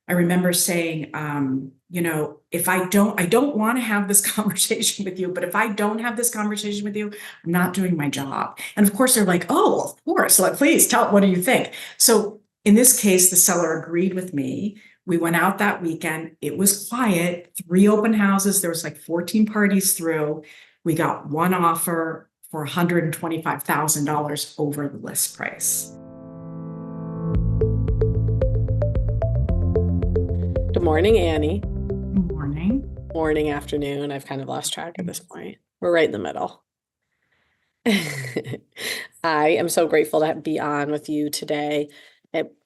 I remember saying, if I don't want to have this conversation with you, but if I don't have this conversation with you, I'm not doing my job. And of course, they're like, oh, of course, like, please tell, what do you think? So in this case, the seller agreed with me. We went out that weekend. It was quiet, 3 open houses. There was like 14 parties through. We got one offer for $125,000 over the list price. Good morning, Annie. Good morning. Morning, afternoon. I've kind of lost track at this point. We're right in the middle. I am so grateful to be on with you today,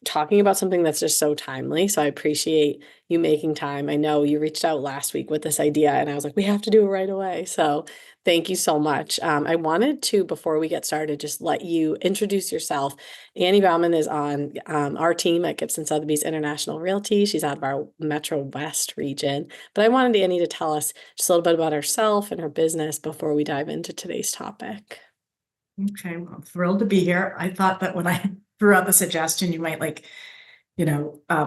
talking about something that's just so timely. So I appreciate you making time. I know you reached out last week with this idea, and I was like, we have to do it right away. So thank you so much. I wanted to, before we get started, just let you introduce yourself. Annie Bauman is on our team at Gibson Sotheby's International Realty. She's out of our Metro West region. But I wanted Annie to tell us just a little bit about herself and her business before we dive into today's topic. Okay, well, I'm thrilled to be here. I thought that when I threw out the suggestion, you might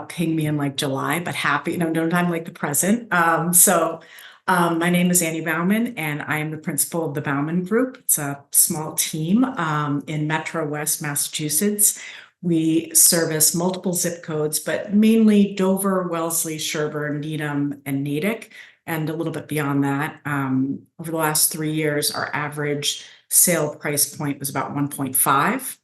ping me in like July, but happy, no time like the present. My name is Annie Bauman, and I am the principal of the Bauman Group. It's a small team in Metro West, Massachusetts. We service multiple zip codes, but mainly Dover, Wellesley, Sherburne, Needham, and Natick, and a little bit beyond that. Over the last 3 years, our average sale price point was about 1.5.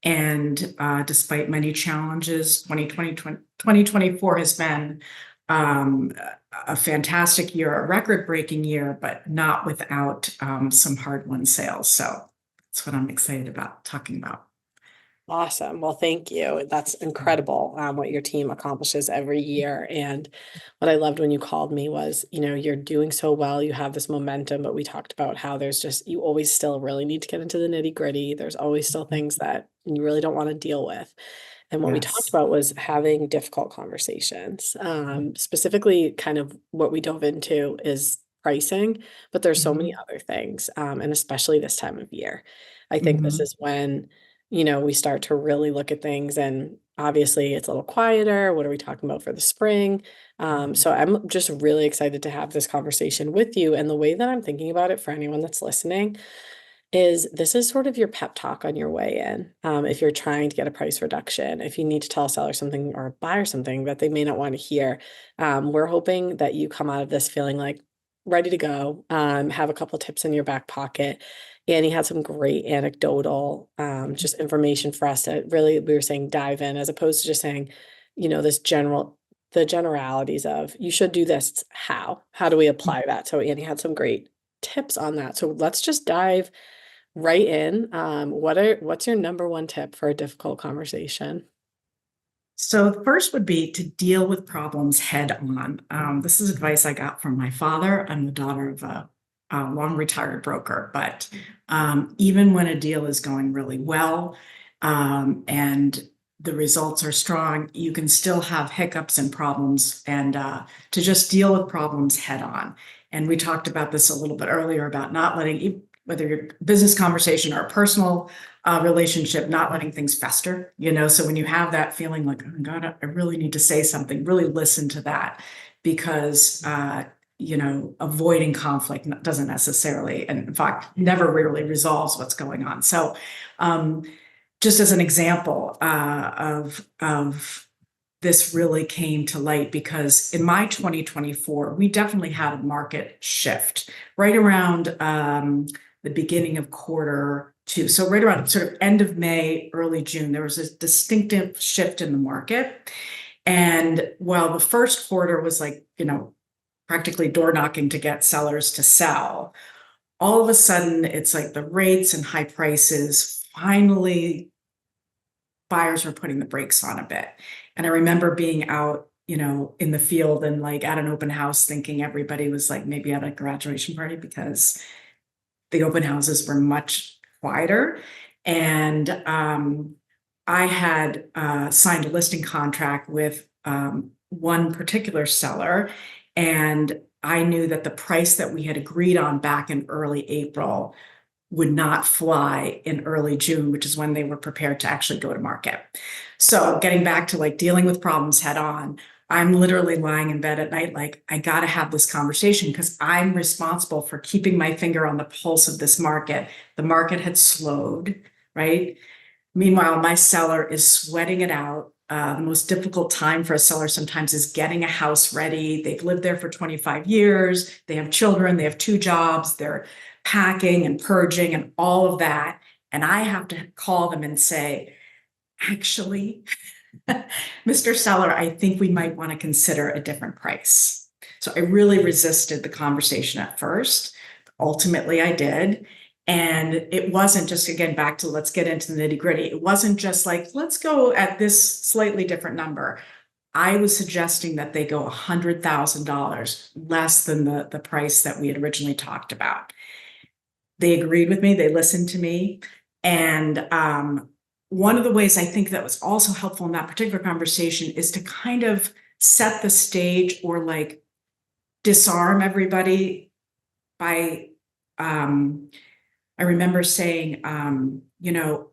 And despite many challenges, 2024 has been a fantastic year, a record-breaking year, but not without some hard-won sales. So that's what I'm excited about talking about. Awesome. Well, thank you. That's incredible, what your team accomplishes every year. And what I loved when you called me was, you're doing so well. You have this momentum, but we talked about how you always still really need to get into the nitty-gritty. There's always still things that you really don't want to deal with. And what we talked Yes. about was having difficult conversations. Specifically, kind of what we dove into is pricing, but there's so many other things, and especially this time of year. I think this is when we start to really look at things, and obviously it's a little quieter. What are we talking about for the spring? So I'm just really excited to have this conversation with you. And the way that I'm thinking about it for anyone that's listening is this is sort of your pep talk on your way in. If you're trying to get a price reduction, if you need to tell a seller something or a buyer something that they may not want to hear, we're hoping that you come out of this feeling like ready to go, have a couple tips in your back pocket. Annie had some great anecdotal, just information for us to really, we were saying, dive in, as opposed to just saying, the generalities of you should do this. How do we apply that? So Annie had some great tips on that. So let's just dive right in. What's your number one tip for a difficult conversation? So the first would be to deal with problems head on. This is advice I got from my father. I'm the daughter of a long retired broker, but even when a deal is going really well, and the results are strong, you can still have hiccups and problems, and to just deal with problems head on. And we talked about this a little bit earlier about not letting, whether your business conversation or a personal relationship, not letting things fester, so when you have that feeling like, oh my God, I really need to say something, really listen to that, because avoiding conflict doesn't necessarily, and in fact, never really resolves what's going on. So just as an example of this really came to light, because in my 2024, we definitely had a market shift right around the beginning of Q2. So right around sort of end of May, early June, there was a distinctive shift in the market. And while the first quarter was like, practically door knocking to get sellers to sell, all of a sudden it's like the rates and high prices, finally buyers were putting the brakes on a bit. And I remember being out, in the field and like at an open house thinking everybody was like maybe at a graduation party, because the open houses were much quieter. And I had signed a listing contract with one particular seller, and I knew that the price that we had agreed on back in early April would not fly in early June, which is when they were prepared to actually go to market. So getting back to like dealing with problems head on, I'm literally lying in bed at night, like, I got to have this conversation because I'm responsible for keeping my finger on the pulse of this market. The market had slowed, right? Meanwhile, my seller is sweating it out. The most difficult time for a seller sometimes is getting a house ready. They've lived there for 25 years. They have children. They have 2 jobs. They're packing and purging and all of that. And I have to call them and say, actually, Mr. Seller, I think we might want to consider a different price. So I really resisted the conversation at first. Ultimately, I did. And it wasn't just, again, back to let's get into the nitty gritty. It wasn't just like, let's go at this slightly different number. I was suggesting that they go $100,000 less than the price that we had originally talked about. They agreed with me. They listened to me. And one of the ways I think that was also helpful in that particular conversation is to kind of set the stage or like disarm everybody by, I remember saying,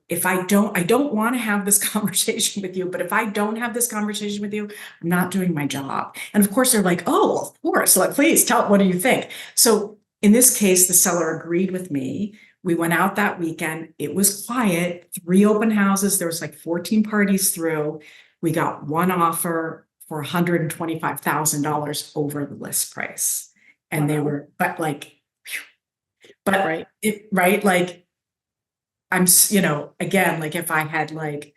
if I don't want to have this conversation with you, but if I don't have this conversation with you, I'm not doing my job. And of course they're like, oh, of course, like, please tell, what do you think? So in this case, the seller agreed with me. We went out that weekend. It was quiet, 3 open houses. There was like 14 parties through. We got one offer for $125,000 over the list price. And they were, but like, but Right. right, like, I'm, again, like if I had like,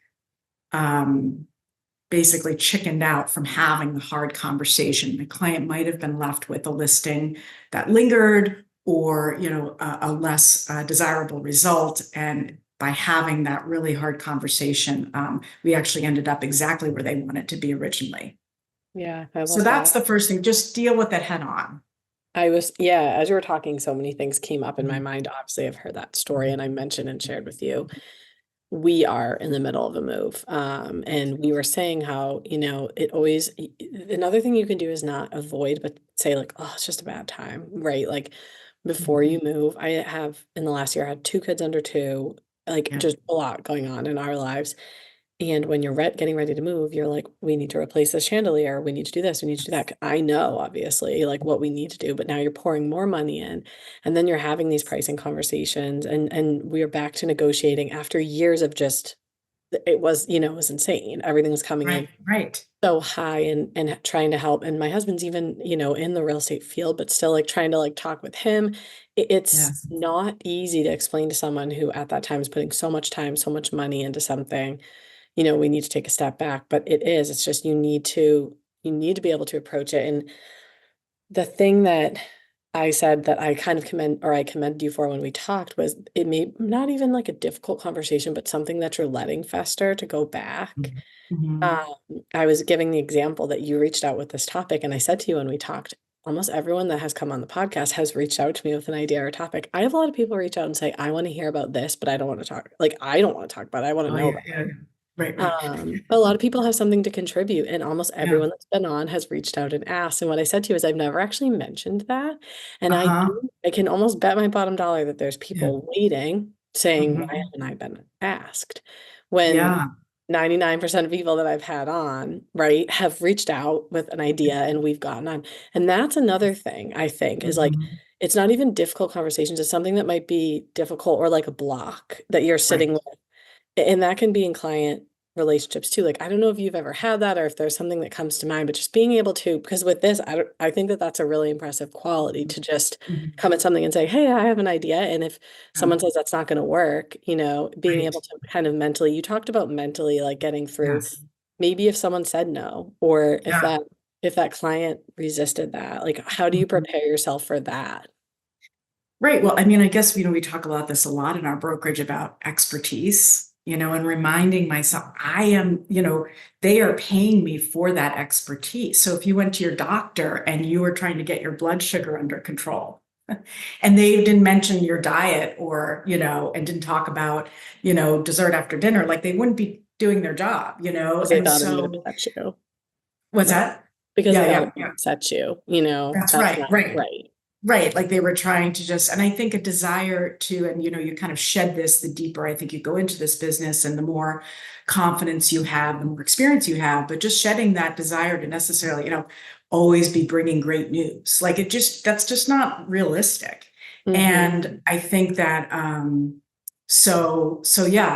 basically chickened out from having the hard conversation, the client might have been left with a listing that lingered or, a less desirable result. And by having that really hard conversation, we actually ended up exactly where they wanted to be originally. Yeah, I So love that's that. the first thing, just deal with it head on. Yeah, as you were talking, so many things came up in my Mhm. mind. Obviously, I've heard that story and I mentioned and shared with you. We are in the middle of a move. And we were saying how, it always, another thing you can do is not avoid, but say like, oh, it's just a bad time, right? Like before you move, I have in the last year, I had 2 kids under 2, like Yeah, just a lot going on in our lives. And when you're getting ready to move, you're like, we need to replace this chandelier. We need to do this. We need to do that. I know, obviously, like what we need to do, but now you're pouring more money in, and then you're having these pricing conversations, and we are back to negotiating after years of just it was insane. Everything was coming in right, right. so high, and trying to help. And my husband's even in the real estate field, but still like trying to like talk with him. It's Yes. not easy to explain to someone who at that time is putting so much time, so much money into something, we need to take a step back, but it's just you need to be able to approach it. And the thing that I said that I kind of I commended you for when we talked was it may not even like a difficult conversation, but something that you're letting fester to go back. Mhm. Um, I was giving the example that you reached out with this topic, and I said to you when we talked, almost everyone that has come on the podcast has reached out to me with an idea or a topic. I have a lot of people reach out and say, I want to hear about this, but I don't want to talk. Like, I don't want to talk about it. I want to Oh, know yeah, about it. yeah. Right, right. But a lot of people have something to contribute, and almost Yeah. everyone that's been on has reached out and asked. And what I said to you is, I've never actually mentioned that, and Uh-huh. I can almost bet my bottom dollar that there's Yeah. people waiting, saying, "Why Mhm. haven't I been asked?" When Yeah. 99% of people that I've had on, right, have reached out with an idea, and we've gotten on. And that's another thing I think is like, Mhm. it's not even difficult conversations. It's something that might be difficult or like a block that you're Right. sitting with, and that can be in client relationships too. Like, I don't know if you've ever had that or if there's something that comes to mind, but just being able to, because with this, I think that that's a really impressive quality to just Mhm. come at something and say, hey, I have an idea. And if Yeah. someone says that's not going to work, being Right. able to kind of mentally, you talked about mentally like getting through, Yes. maybe if someone said no, or Yeah. if that client resisted that, like, how do you Mhm. prepare yourself for that? Right. Well, I mean, I guess, we talk about this a lot in our brokerage about expertise, and reminding myself, they are paying me for that expertise. So if you went to your doctor and you were trying to get your blood sugar under control, and they didn't mention your diet or, and didn't talk about, dessert after dinner, like they wouldn't be doing their job, Because they And thought it would so upset you. what's Right. that? Because they Yeah, thought yeah, it would yeah. upset you, That's that's right. not Right. right. Right, like they were trying to just, and I think a desire to, and you kind of shed this the deeper I think you go into this business and the more confidence you have, the more experience you have, but just shedding that desire to necessarily, always be bringing great news. Like that's just not realistic. Mhm. And I think that, so yeah,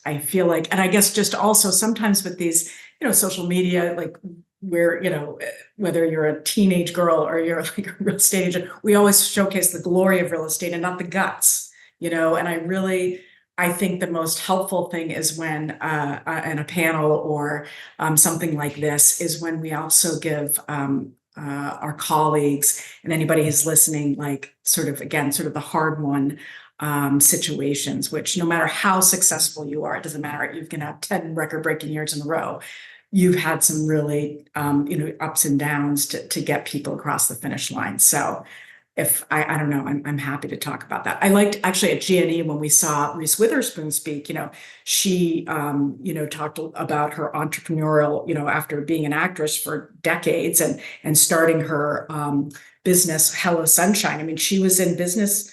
I feel like, and I guess just also sometimes with these, social media, like where, whether you're a teenage girl or you're like a real estate agent, we always showcase the glory of real estate and not the guts, and I think the most helpful thing is when in a panel or something like this is when we also give our colleagues and anybody who's listening, like sort of again, sort of the hard one situations, which no matter how successful you are, it doesn't matter. You can have 10 record breaking years in a row. You've had some really, ups and downs to get people across the finish line. So if I don't know, I'm happy to talk about that. I liked actually at G&E when we saw Reese Witherspoon speak, she, talked about her entrepreneurial, after being an actress for decades and starting her business, Hello Sunshine. I mean, she was in business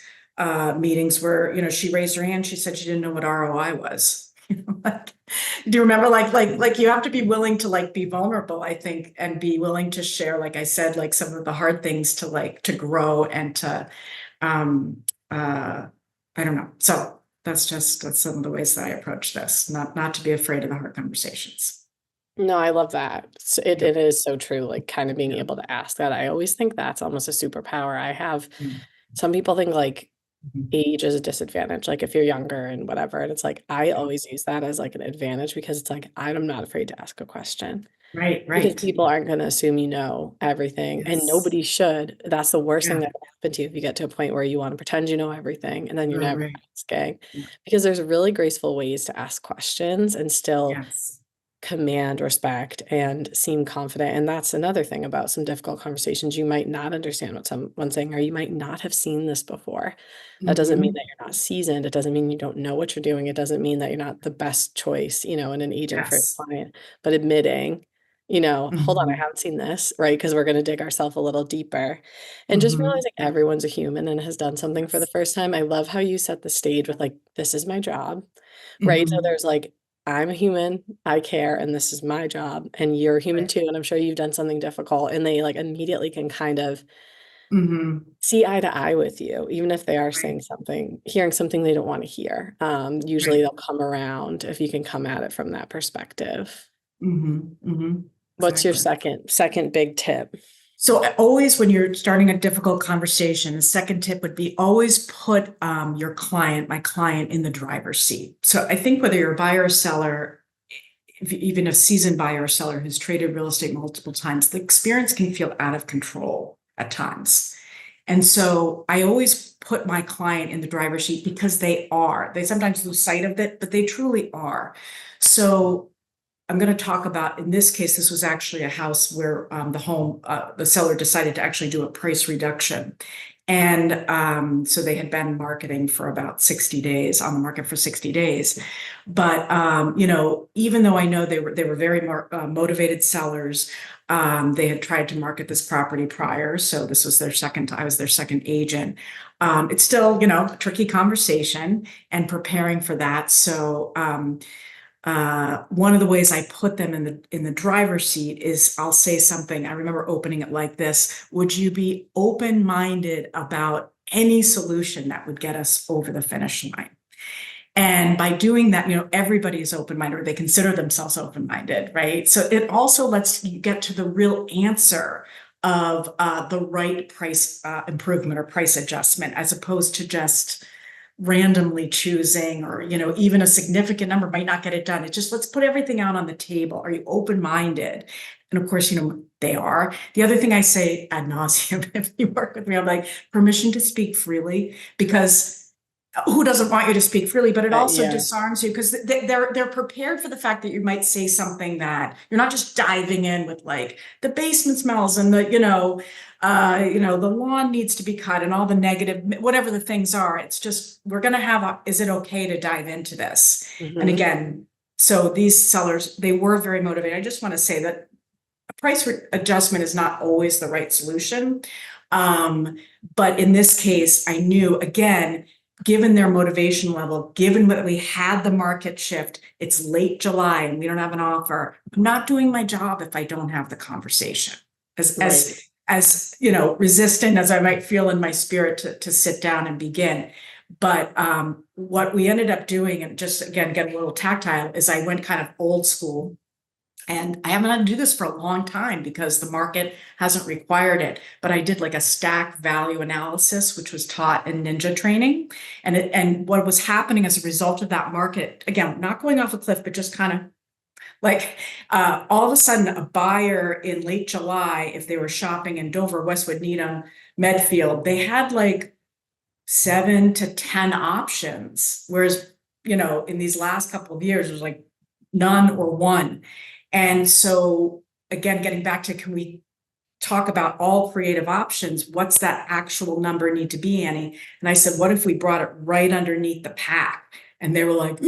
meetings where, she raised her hand. She said she didn't know what ROI was. Like, do you remember like you have to be willing to like be vulnerable, I think, and be willing to share, like I said, like some of the hard things to grow and to I don't know. So that's some of the ways that I approach this, not to be afraid of the hard conversations. No, I love that. Yeah. It is so true, like, kinda being Yeah. able to ask that. I always think that's almost a superpower. I have Mm. some people think, like, Mhm. age is a disadvantage, like, if you're younger and whatever, and it's like, I Yeah. always use that as, like, an advantage because it's like, I'm not afraid to ask a question. Right, Because right. people aren't gonna assume you know everything, and Yes. nobody should. That's the worst thing Yeah. that can happen to you if you get to a point where you wanna pretend you know everything, and then you're Right, never right. asking. Yeah. Because there's really graceful ways to ask questions and still Yes. command respect and seem confident, and that's another thing about some difficult conversations. You might not understand what someone's saying, or you might not have seen this before. That doesn't mean Hmm. that you're not seasoned, it doesn't mean you don't know what you're doing, it doesn't mean that you're not the best choice, in an agent for your Yes. client, but admitting, "Hold on, I Hmm. haven't seen this," right? Because 'Cause we're gonna dig ourselves a little deeper, and just Hmm. realizing everyone's a human and has done something for the Yes. first time. I love how you set the stage with, like, "This is my job," right? So Hmm. there's, like, I'm a human, I care, and this is my job, and you're human Right. too, and I'm sure you've done something difficult, and they, like, immediately can kind of Hmm. see eye to eye with you, even if they are Right. saying something hearing something they don't wanna hear. Usually Right. they'll come around if you can come at it from that perspective. Hmm. Hmm. What's your Exactly. second big tip? So always when you're starting a difficult conversation, the second tip would be always put my client in the driver's seat. So I think whether you're a buyer or seller, even a seasoned buyer or seller who's traded real estate multiple times, the experience can feel out of control at times. And so I always put my client in the driver's seat because they are. They sometimes lose sight of it, but they truly are. So I'm going to talk about, in this case, this was actually a house where the seller decided to actually do a price reduction. And so they had been marketing for about 60 days, on the market for 60 days. But, even though I know they were very motivated sellers, they had tried to market this property prior. So this was I was their second agent. It's still, a tricky conversation and preparing for that. So, one of the ways I put them in the driver's seat is I'll say something. I remember opening it like this: would you be open-minded about any solution that would get us over the finish line? And by doing that, everybody is open-minded, or they consider themselves open-minded, right? So it also lets you get to the real answer of the right price improvement or price adjustment, as opposed to just randomly choosing, or even a significant number might not get it done. It's just, let's put everything out on the table. Are you open-minded? And of course, they are. The other thing I say ad nauseum, if you work with me, I'm like, permission to speak freely, because who doesn't want you to speak freely? But it also Yeah. disarms you, because they're prepared for the fact that you might say something that you're not just diving in with, like, the basement smells and the lawn needs to be cut and all the negative, whatever the things are. It's just, we're going to is it okay to dive into this? And Mhm. again, so these sellers, they were very motivated. I just want to say that a price adjustment is not always the right solution. But in this case, I knew, again, given their motivation level, given that we had the market shift, it's late July and we don't have an offer. I'm not doing my job if I don't have the conversation. As Right. resistant as I might feel in my spirit to sit down and begin. But what we ended up doing, and just again, get a little tactile, is I went kind of old school. And I haven't had to do this for a long time because the market hasn't required it. But I did like a stack value analysis, which was taught in ninja training. And what was happening as a result of that market, again, not going off a cliff, but just kind of like all of a sudden a buyer in late July, if they were shopping in Dover, Westwood, Needham, Medfield, they had like 7 to 10 options. Whereas, in these last couple of years, it was like none or one. And so again, getting back to, can we talk about all creative options? What's that actual number need to be, Annie? And I said, what if we brought it right underneath the pack? And they were like,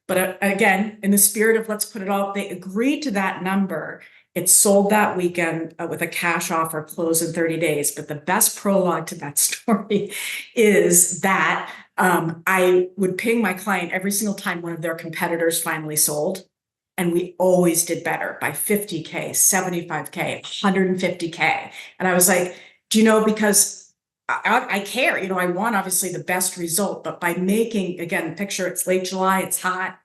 but again, in the spirit of let's put it all, they agreed to that number. It sold that weekend with a cash offer, close in 30 days. But the best prologue to that story is that I would ping my client every single time one of their competitors finally sold. And we always did better by 50K, 75K, 150K. And I was like, do you know, because I care, I want obviously the best result, but by making, again, picture it's late July, it's hot.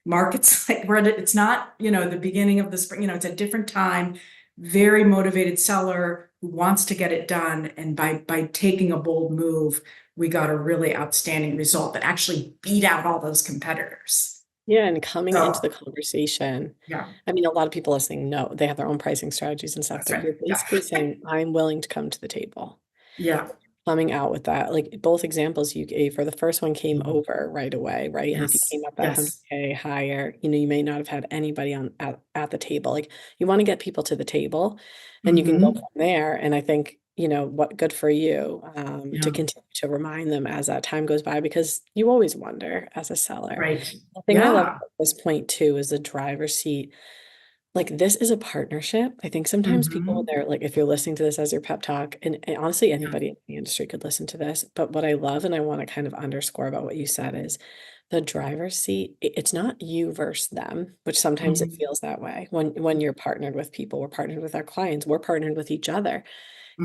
Markets like it's not, the beginning of the spring, it's a different time, very motivated seller who wants to get it done. And by taking a bold move, we got a really outstanding result that actually beat out all those competitors. Yeah, and coming into the So, conversation, yeah, I mean, a lot of people listening know they have their own pricing strategies and stuff, that's but right. you're Yeah. basically saying, I'm willing to come to the table. Yeah. Coming out with that, like both examples you gave, for the first one came Mhm. over right away, right? And if you Yes. came up that Yes. 100K higher, you may not have had anybody at the table. Like you want to get people to the table and you can go Hmm. from there. And I think, what good for you to Yeah. continue to remind them as that time goes by, because you always wonder as a seller. Right. The thing I love Yeah. about this point too is the driver's seat. Like this is a partnership. I think sometimes people, when Hmm. they're like, if you're listening to this as your pep talk, and honestly, Yeah. anybody in the industry could listen to this. But what I love and I want to kind of underscore about what you said is the driver's seat. It's not you versus them, which sometimes it Hmm. feels that way. When you're partnered with people, we're partnered with our clients, we're partnered with each other.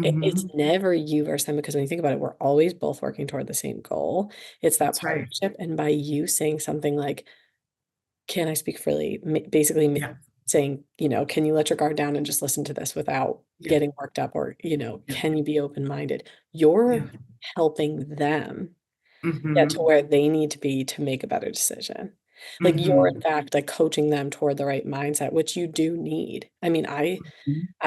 It's Hmm. never you versus them, because when you think about it, we're always both working toward the same goal. It's that That's right. partnership. And by you saying something like, can I speak freely? Basically Yeah. saying, can you let your guard down and just listen to this without Yeah. getting worked up, or, Yeah. can you be open-minded? You're Yeah. helping them get to Hmm. where they need to be to make a better decision. Like you're in Hmm. fact like coaching them toward the right mindset, which you do need. I mean, I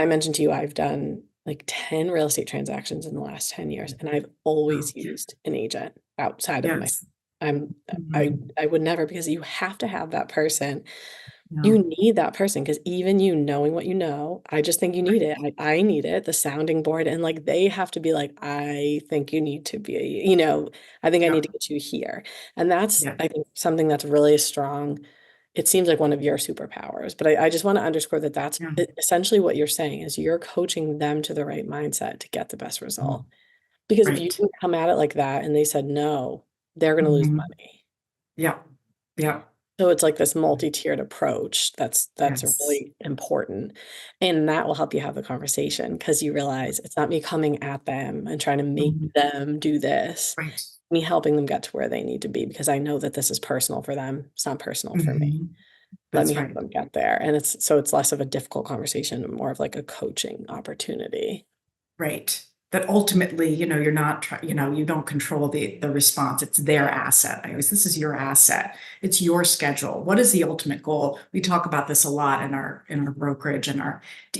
mentioned to you, I've done like 10 real estate transactions in the last 10 years, and I've Oh, always used an agent outside of my yes. I'm Hmm. I would never, because you have to have that person. Yeah. You need that person, because even you knowing what you know, I just think you need it. I need it, the sounding board, and like they have to be like, I think you need to be, I think I need Yeah. to get you here. And that's, Yeah. I think, something that's really strong. It seems like one of your superpowers, but I just want to underscore that that's Yeah. essentially what you're saying is you're coaching them to the right mindset to get the best Mhm. result. Because if you Right. didn't come at it like that and they said no, they're going to lose Hmm. money. Yeah. Yeah. So it's like this multi-tiered approach that's Yes. really important. And that will help you have the conversation, because you realize it's not me coming at them and trying to make Mhm. them do this, Right. me helping them get to where they need to be, because I know that this is personal for them. It's not personal for me. Hmm. Let me That's help right. them get there. And it's less of a difficult conversation and more of like a coaching opportunity. Right. That ultimately, you're not trying, you don't control the response. It's their asset. This is your asset. It's your schedule. What is the ultimate goal? We talk about this a lot in our brokerage and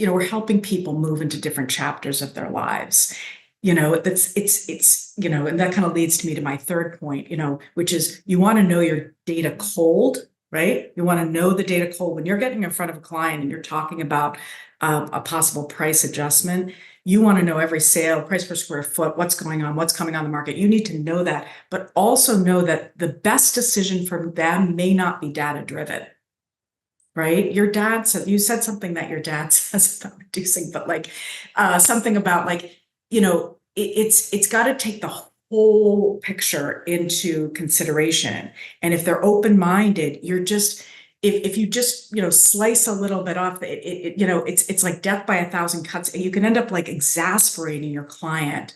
we're helping people move into different chapters of their lives. And that kind of leads to me to my third point, which is you want to know your data cold, right? You want to know the data cold when you're getting in front of a client and you're talking about a possible price adjustment. You want to know every sale, price per square foot, what's going on, what's coming on the market. You need to know that, but also know that the best decision for them may not be data driven, right? You said something that your dad says about reducing, but like something about like it's got to take the whole picture into consideration. And if they're open-minded, if you just, slice a little bit off, it's like death by a thousand cuts. You can end up like exasperating your client.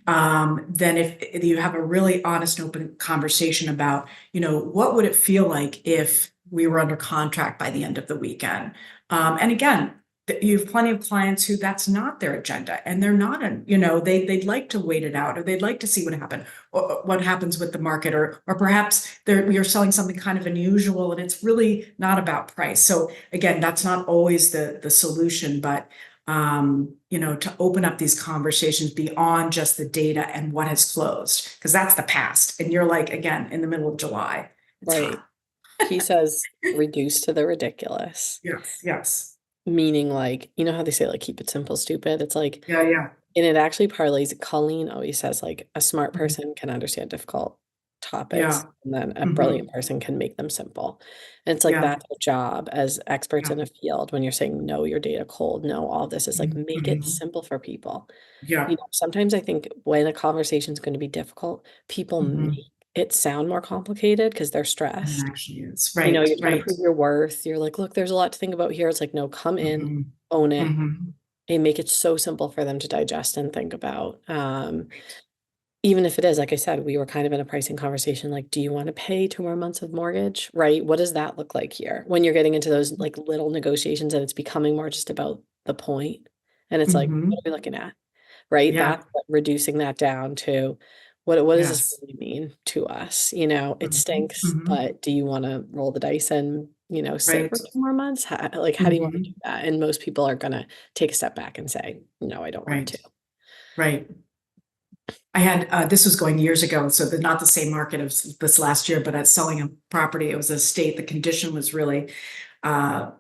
Then if you have a really honest, open conversation about, what would it feel like if we were under contract by the end of the weekend? And again, you have plenty of clients who that's not their agenda, and they're not, they'd like to wait it out, or they'd like to see what happens with the market, or perhaps you're selling something kind of unusual and it's really not about price. So again, that's not always the solution, but to open up these conversations beyond just the data and what has closed, because that's the past. And you're like, again, in the middle of July. It's Right. hot. He says reduce to the ridiculous, Yes, yes. meaning like, you know how they say like keep it simple, stupid? It's like, Yeah, yeah. and it actually parlays. Colleen always says like a smart Mhm. person can understand difficult topics, Yeah. and then a Hmm. brilliant person can make them simple. And it's like Yeah. that's our job as experts Yeah. in a field when you're saying know your data cold, know all this is like make it Hmm. simple for people. Yeah. Sometimes I think when a conversation is going to be difficult, people Hmm. make it sound more complicated because they're It stressed. actually is. Right, You're trying to right. prove your worth. You're like, look, there's a lot to think about here. It's like, no, come in, Hmm. own it, Hmm. and make it so simple for them to digest and think about. Right. Even if it is, like I said, we were kind of in a pricing conversation, like, do you want to pay 2 more months of mortgage? Right? What does that look like here? When you're getting into those like little negotiations and it's becoming more just about the point. And it's like, what Hmm. are we looking at? Right? Yeah. That's what reducing that down to what does this Yes. really mean to us? It Hmm. stinks, Hmm. but do you want to roll the dice and, sit Right. for 2 more months? How do you want to do Hmm. that? And most people are gonna take a step back and say, no, I don't want Right. to. Right. I had this was going years ago, so not the same market as this last year, but selling a property. It was a state. The condition was really uh,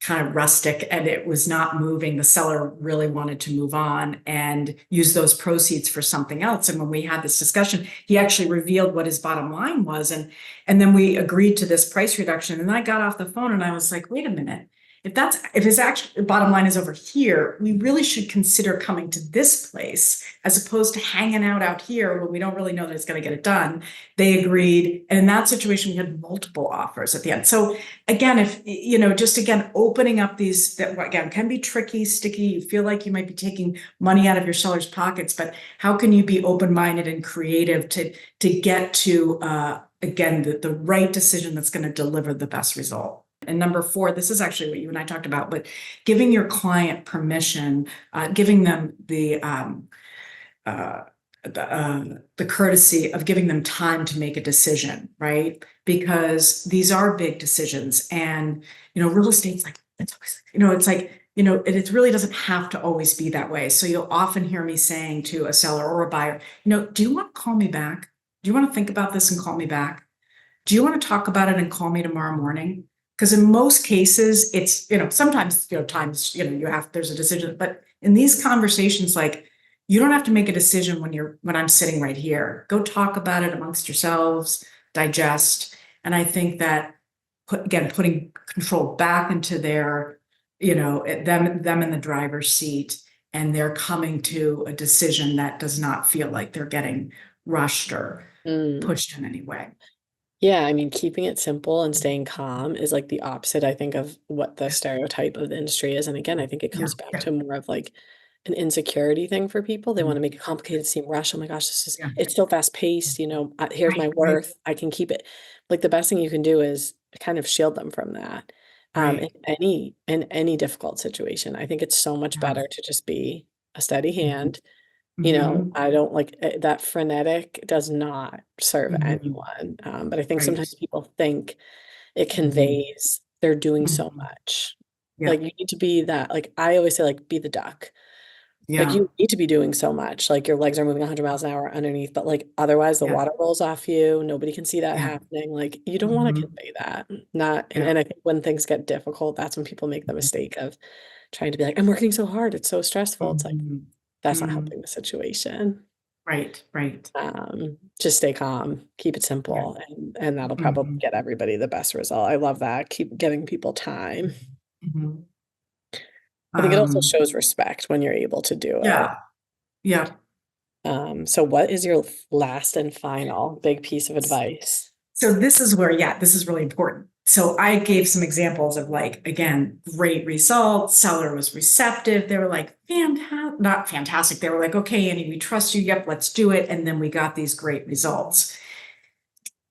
kind of rustic, and it was not moving. The seller really wanted to move on and use those proceeds for something else. And when we had this discussion, he actually revealed what his bottom line was, and then we agreed to this price reduction. And then I got off the phone and I was like, wait a minute. If his actual bottom line is over here, we really should consider coming to this place as opposed to hanging out here when we don't really know that it's going to get it done. They agreed. And in that situation, we had multiple offers at the end. So again, if just again opening up these that again can be tricky, sticky. You feel like you might be taking money out of your seller's pockets, but how can you be open-minded and creative to get to again the right decision that's going to deliver the best result? And number four, this is actually what you and I talked about, but giving your client permission, giving them uh, the courtesy of giving them time to make a decision, right? Because these are big decisions, and real estate's like it's always, it's like it really doesn't have to always be that way. So you'll often hear me saying to a seller or a buyer, do you want to call me back? Do you want to think about this and call me back? Do you want to talk about it and call me tomorrow morning? Because in most cases, it's, sometimes, times, there's a decision, but in these conversations, like, you don't have to make a decision when I'm sitting right here. Go talk about it amongst yourselves, digest. And I think that putting control back into their, them in the driver's seat, and they're coming to a decision that does not feel like they're getting rushed or Mm. pushed in any way. Yeah, I mean, keeping it simple and staying calm is like the opposite, I think, of what the stereotype of the industry is. And again, I think it Yeah, comes back yeah. to more of like an insecurity thing for people. They want to Mhm. make it complicated, seem rushed. Oh my gosh, Yeah. it's so fast paced. Here's Right, my right, worth. I can keep it. Like the best thing you can do is kind of shield them from that. In right. any difficult situation, I think it's so much Yeah. better to just be a steady Mhm. hand. Mhm. I don't like that frenetic does not serve Mhm. anyone. But I think Right. sometimes people think it Mhm. conveys they're doing so Mhm. much. Yeah. Like you need to be that, like I always say, like be the duck. Like Yeah. you need to be doing so much. Like your legs are moving 100 miles an hour underneath, but like otherwise the Yeah. water rolls off you. Nobody can see that Yeah. happening. Like you don't want to Mhm. convey that. Not and, Yeah. and I think when things get difficult, that's when people make the Mhm. mistake of trying to be like, I'm working so hard. It's so stressful. It's like Mhm. that's not Mhm. helping the situation. Right, right. Just stay calm, keep it Yeah. simple, and that'll probably Mhm. get everybody the best result. I love that. Keep giving people time. Mhm. I think it also Um, shows respect when you're able to do it. yeah. Yeah. So what is your last and final big piece of advice? So this is where, yeah, this is really important. So I gave some examples of like, again, great results. Seller was receptive. They were like, fantastic, not fantastic. They were like, okay, Annie, we trust you. Yep, let's do it. And then we got these great results.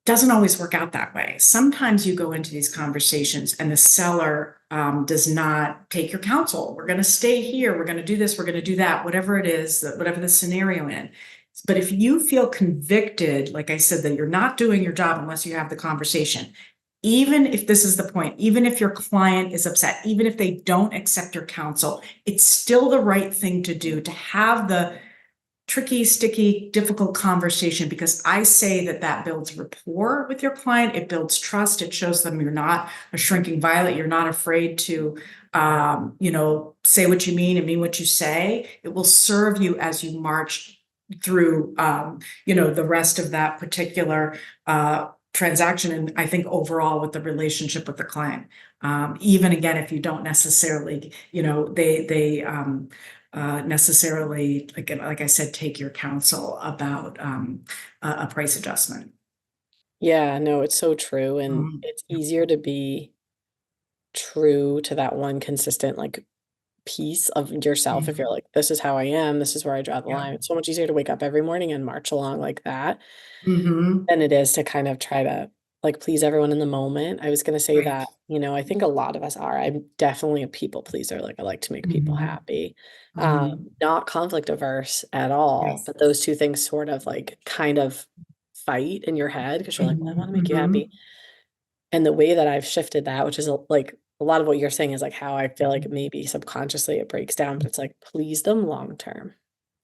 Doesn't always work out that way. Sometimes you go into these conversations and the seller does not take your counsel. We're going to stay here. We're going to do this. We're going to do that, whatever it is, whatever the scenario in. But if you feel convicted, like I said, that you're not doing your job unless you have the conversation, even if this is the point, even if your client is upset, even if they don't accept your counsel, it's still the right thing to do to have the tricky, sticky, difficult conversation, because I say that that builds rapport with your client. It builds trust. It shows them you're not a shrinking violet. You're not afraid to, say what you mean and mean what you say. It will serve you as you march through, the rest of that particular transaction. And I think overall with the relationship with the client, even again, if you don't necessarily, they necessarily, like I said, take your counsel about a price adjustment. Yeah, no, it's so true. And Mhm. it's easier to be true to that one consistent like piece of yourself if you're Mhm. like, this is how I am, this is where I draw the Yeah. line. It's so much easier to wake up every morning and march along like that Hmm. than it is to kind of try to like please everyone in the moment. I was gonna say Right. that, I think a lot of us are. I'm definitely a people pleaser. Like I like to make people Hmm. happy. Hmm. Not conflict averse at all, Yes. but those two things sort of like kind of fight in your head because you're like, well, I want to make you happy. Hmm. And the way that I've shifted that, which is like a lot of what you're saying is like how I feel like maybe subconsciously it breaks down, but it's like please them long term.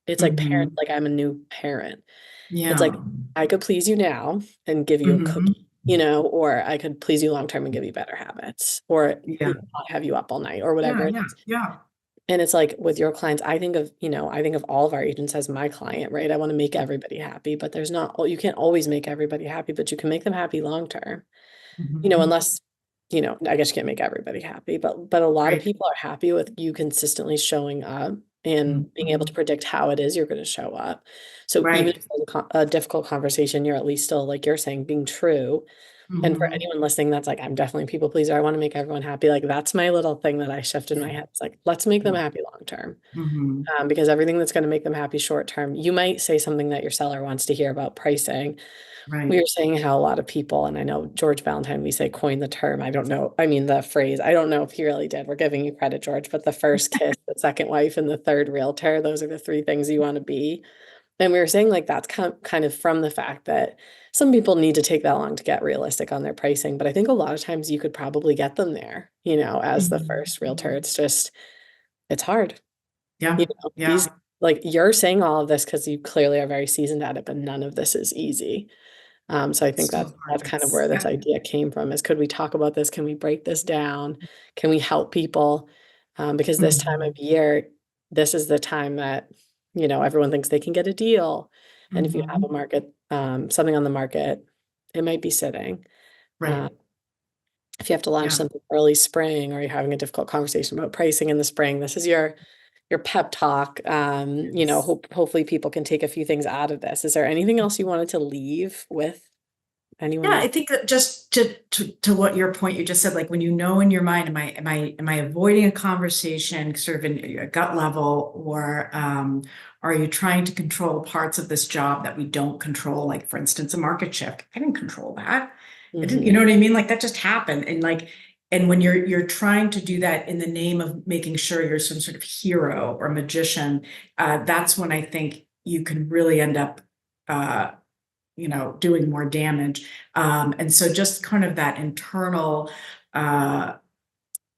It's like parent, Hmm. like I'm a new parent. It's like Yeah. I could please you now and give you a Hmm. cookie, or I could please you long term and give you better habits, or Yeah. not have you up all night or whatever Yeah. it Yeah. is. Yeah. And it's like with your clients, I think of all of our agents as my client, right? I want to make everybody happy, but there's not, you can't always make everybody happy, but you can make them happy long term, Hmm. unless, I guess you can't make everybody happy, but a lot of Right. people are happy with you consistently showing up and being able to Hmm. predict how it is you're going to show up. So even if Right. it's a difficult conversation, you're at least still, like you're saying, being true. And for Hmm. anyone listening, that's like, I'm definitely a people pleaser. I want to make everyone happy. Like that's my little thing that I shift in my Yeah. head. It's like, let's make them happy long term. Hmm. Because everything that's going to make them happy short term, you might say something that your seller wants to hear about pricing. We Right. were saying how a lot of people, and I know George Valentine, we say coined the term. I don't know. I mean, the phrase, I don't know if he really did. We're giving you credit, George, but the first kiss, the second wife, and the third realtor, those are the three things you want to be. And we were saying like that's kind of from the fact that some people need to take that long to get realistic on their pricing. But I think a lot of times you could probably get them there, as the Hmm. first realtor. It's just, it's hard. Yeah. These, Yeah. like you're saying all of this because you clearly are very seasoned at it, but none of this is easy. So I think So that's hard. kind of where this Yeah. idea came from is could we talk about this? Can we break this down? Can we help people? Because this time of Hmm. year, this is the time that, everyone thinks they can get a deal. And if you have a Hmm. market, something on the market, it might be sitting. Uh, Right. if you have to launch Yeah. something early spring or you're having a difficult conversation about pricing in the spring, this is your pep talk. Yes. Hopefully people can take a few things out of this. Is there anything else you wanted to leave with anyone Yeah, I listening? think that just to what your point you just said, like when you know in your mind, am I avoiding a conversation sort of in your gut level, or are you trying to control parts of this job that we don't control? Like for instance, a market shift. I didn't control that. I didn't, you know Hmm. what I mean? Like that just happened. And when you're trying to do that in the name of making sure you're some sort of hero or magician, that's when I think you can really end up uh doing more damage. And so just kind of that internal, uh,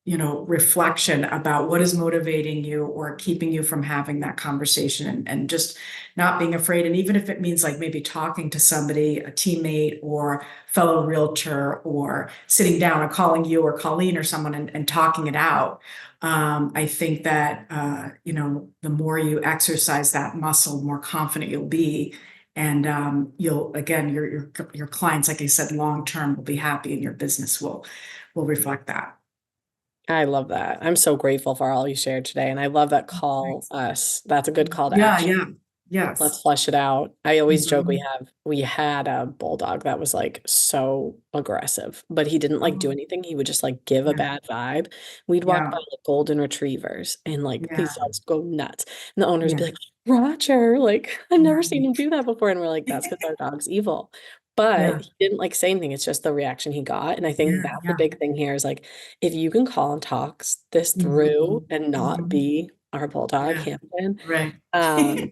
reflection about what is motivating you or keeping you from having that conversation, and just not being afraid. And even if it means like maybe talking to somebody, a teammate or fellow realtor, or sitting down or calling you or Colleen or someone and talking it out. I think that, the more you exercise that muscle, the more confident you'll be. And you'll, again, your clients, like I said, long term will be happy, and your business will reflect that. I love that. I'm so grateful for all you shared today. And I love that call Thanks. us. That's a good call to Yeah, action. yeah. Let's Yes. flush it out. I always joke Mhm. we had a bulldog that was like so aggressive, but he didn't like do Oh, anything. He would just like give a yeah, bad vibe. We'd walk by yeah, like golden retrievers and like these yeah, dogs go nuts. And the owners be yeah, like, Roger, like I've never seen him right. do that before. And we're like, that's because our dog's evil. But Yeah, he didn't like say anything. It's just the reaction he got. And I think yeah, that's the yeah. big thing here is like if you can call and talk this through Mhm, and not mhm. be our bulldog, Yeah, Hampton, right.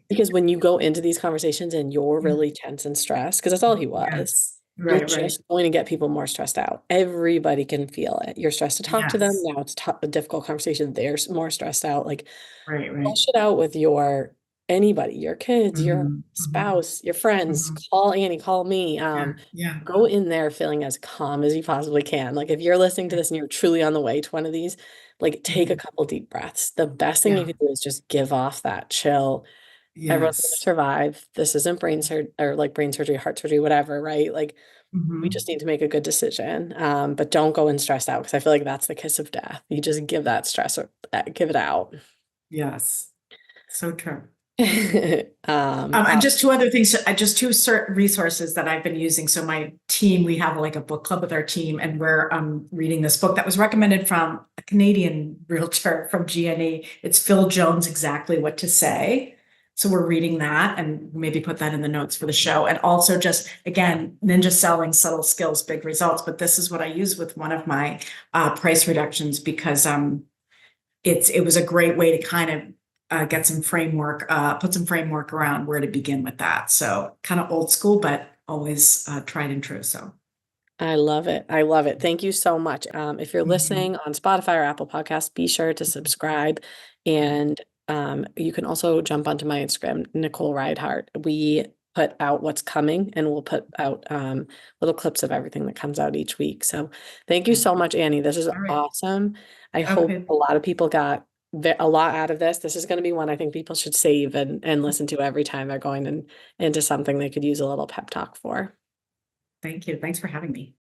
because when you go into these conversations and you're Yeah, really tense and stressed, because that's all he was, yes. you're Right, right. just going to get people more stressed out. Everybody can feel it. You're stressed to talk to them. Yes. Now it's a difficult conversation. More stressed out. Like Right, right. flush it out with your anybody, your kids, your Mhm, mhm, spouse, your friends. mhm. Call Annie, call me. Yeah, yeah, Go in there feeling as calm as you possibly can. Like if you're listening to yeah. this and you're truly on the way to one of these, like take a Mhm. couple deep breaths. The best thing you Yeah, can do is just give off that chill. Everyone's going to yes. survive. This isn't brain surgery or like brain surgery, heart surgery, whatever, right? Like we Mhm. just need to make a good decision. But don't go in stressed out because I feel like that's the kiss of death. You just give that stress or give it out. Yes. So true. And Oh, just two other things, just two certain resources that I've been using. So my team, we have like a book club with our team, and we're reading this book that was recommended from a Canadian realtor from GNE. It's Phil Jones, Exactly What to Say. So we're reading that and maybe put that in the notes for the show. And also just, again, ninja selling, subtle skills, big results. But this is what I use with one of my price reductions because it was a great way to kind of get some framework, put some framework around where to begin with that. So kind of old school, but always tried and true. So I love it. I love it. Thank you so much. If you're mhm. listening on Spotify or Apple Podcasts, be sure to subscribe. And you can also jump onto my Instagram, Nicole Ridehart. We put out what's coming and we'll put out little clips of everything that comes out each week. So thank you Okay. so much, Annie. This is All right. awesome. I hope Okay. a lot of people got a lot out of this. This is going to be one I think people should save and listen to every time they're going into something they could use a little pep talk for. Thank you. Thanks for having me.